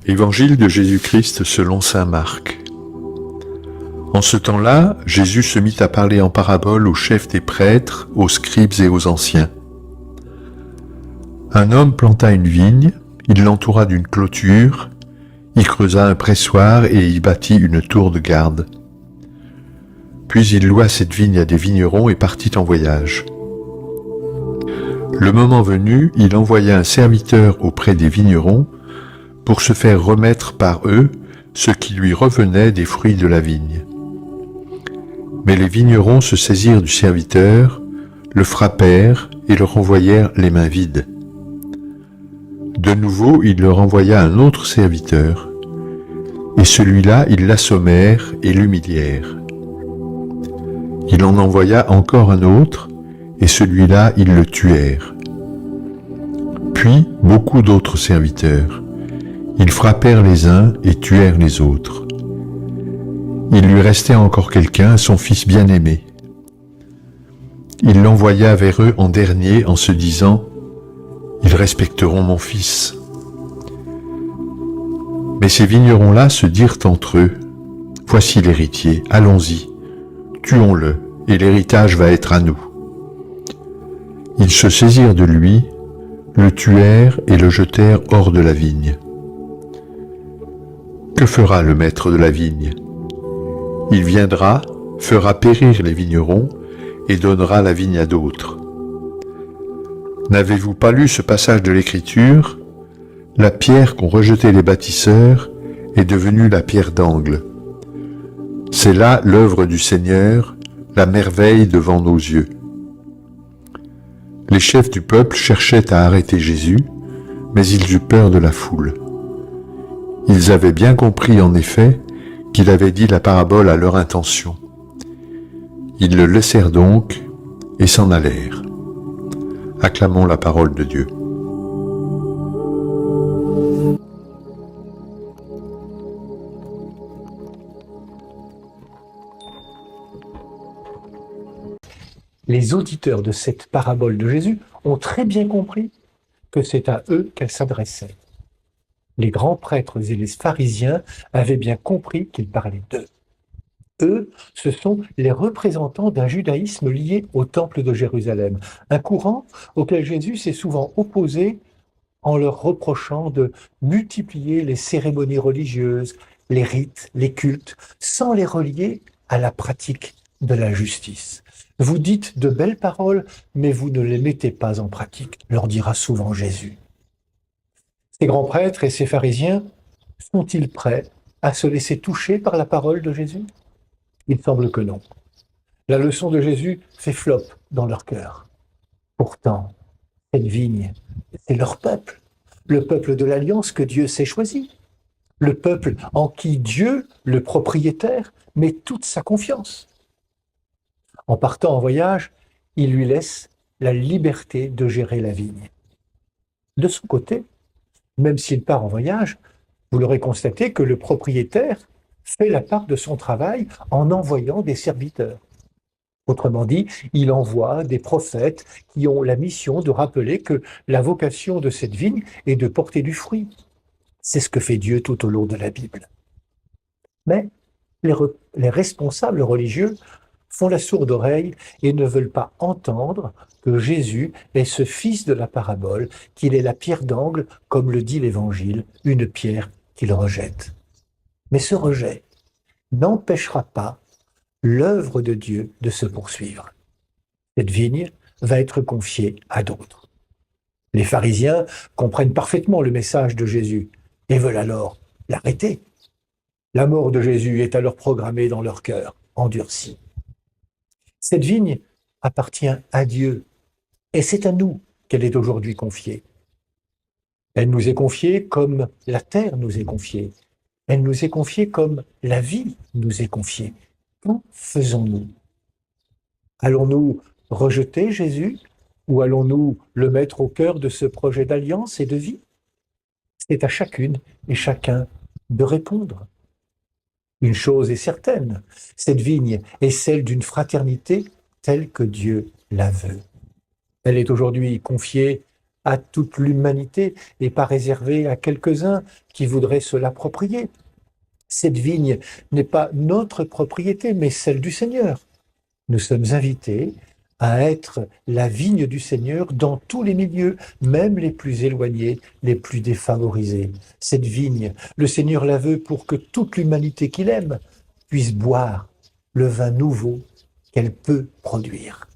Évangile de Jésus-Christ selon saint Marc. En ce temps-là, Jésus se mit à parler en parabole aux chefs des prêtres, aux scribes et aux anciens. Un homme planta une vigne, il l'entoura d'une clôture, y creusa un pressoir et y bâtit une tour de garde. Puis il loua cette vigne à des vignerons et partit en voyage. Le moment venu, il envoya un serviteur auprès des vignerons pour se faire remettre par eux ce qui lui revenait des fruits de la vigne. Mais les vignerons se saisirent du serviteur, le frappèrent et le renvoyèrent les mains vides. De nouveau, il leur envoya un autre serviteur, et celui-là, ils l'assommèrent et l'humilièrent. Il en envoya encore un autre, et celui-là, ils le tuèrent. Puis, beaucoup d'autres serviteurs. Ils frappèrent les uns et tuèrent les autres. Il lui restait encore quelqu'un, son fils bien-aimé. Il l'envoya vers eux en dernier en se disant « Ils respecteront mon fils ». Mais ces vignerons-là se dirent entre eux « Voici l'héritier, allons-y, tuons-le, et l'héritage va être à nous ». Ils se saisirent de lui, le tuèrent et le jetèrent hors de la vigne. Que fera le maître de la vigne? Il viendra, fera périr les vignerons et donnera la vigne à d'autres. N'avez-vous pas lu ce passage de l'Écriture? La pierre qu'ont rejetée les bâtisseurs est devenue la pierre d'angle. C'est là l'œuvre du Seigneur, la merveille devant nos yeux. Les chefs du peuple cherchaient à arrêter Jésus, mais ils eurent peur de la foule. Ils avaient bien compris en effet qu'il avait dit la parabole à leur intention. Ils le laissèrent donc et s'en allèrent. Acclamons la parole de Dieu. Les auditeurs de cette parabole de Jésus ont très bien compris que c'est à eux qu'elle s'adressait. Les grands prêtres et les pharisiens avaient bien compris qu'il parlait d'eux. Eux, ce sont les représentants d'un judaïsme lié au temple de Jérusalem, un courant auquel Jésus s'est souvent opposé en leur reprochant de multiplier les cérémonies religieuses, les rites, les cultes, sans les relier à la pratique de la justice. Vous dites de belles paroles, mais vous ne les mettez pas en pratique, leur dira souvent Jésus. Ces grands prêtres et ces pharisiens sont-ils prêts à se laisser toucher par la parole de Jésus? Il semble que non. La leçon de Jésus fait flop dans leur cœur. Pourtant, cette vigne, c'est leur peuple, le peuple de l'alliance que Dieu s'est choisi, le peuple en qui Dieu, le propriétaire, met toute sa confiance. En partant en voyage, il lui laisse la liberté de gérer la vigne. De son côté, même s'il part en voyage, vous l'aurez constaté que le propriétaire fait la part de son travail en envoyant des serviteurs. Autrement dit, il envoie des prophètes qui ont la mission de rappeler que la vocation de cette vigne est de porter du fruit. C'est ce que fait Dieu tout au long de la Bible. Mais les responsables religieux font la sourde oreille et ne veulent pas entendre que Jésus est ce fils de la parabole, qu'il est la pierre d'angle, comme le dit l'Évangile, une pierre qu'il rejette. Mais ce rejet n'empêchera pas l'œuvre de Dieu de se poursuivre. Cette vigne va être confiée à d'autres. Les pharisiens comprennent parfaitement le message de Jésus et veulent alors l'arrêter. La mort de Jésus est alors programmée dans leur cœur, endurcie. Cette vigne appartient à Dieu et c'est à nous qu'elle est aujourd'hui confiée. Elle nous est confiée comme la terre nous est confiée. Elle nous est confiée comme la vie nous est confiée. Que faisons-nous? Allons-nous rejeter Jésus ou allons-nous le mettre au cœur de ce projet d'alliance et de vie? C'est à chacune et chacun de répondre. Une chose est certaine, cette vigne est celle d'une fraternité telle que Dieu la veut. Elle est aujourd'hui confiée à toute l'humanité et pas réservée à quelques-uns qui voudraient se l'approprier. Cette vigne n'est pas notre propriété, mais celle du Seigneur. Nous sommes invités à être la vigne du Seigneur dans tous les milieux, même les plus éloignés, les plus défavorisés. Cette vigne, le Seigneur la veut pour que toute l'humanité qu'il aime puisse boire le vin nouveau qu'elle peut produire.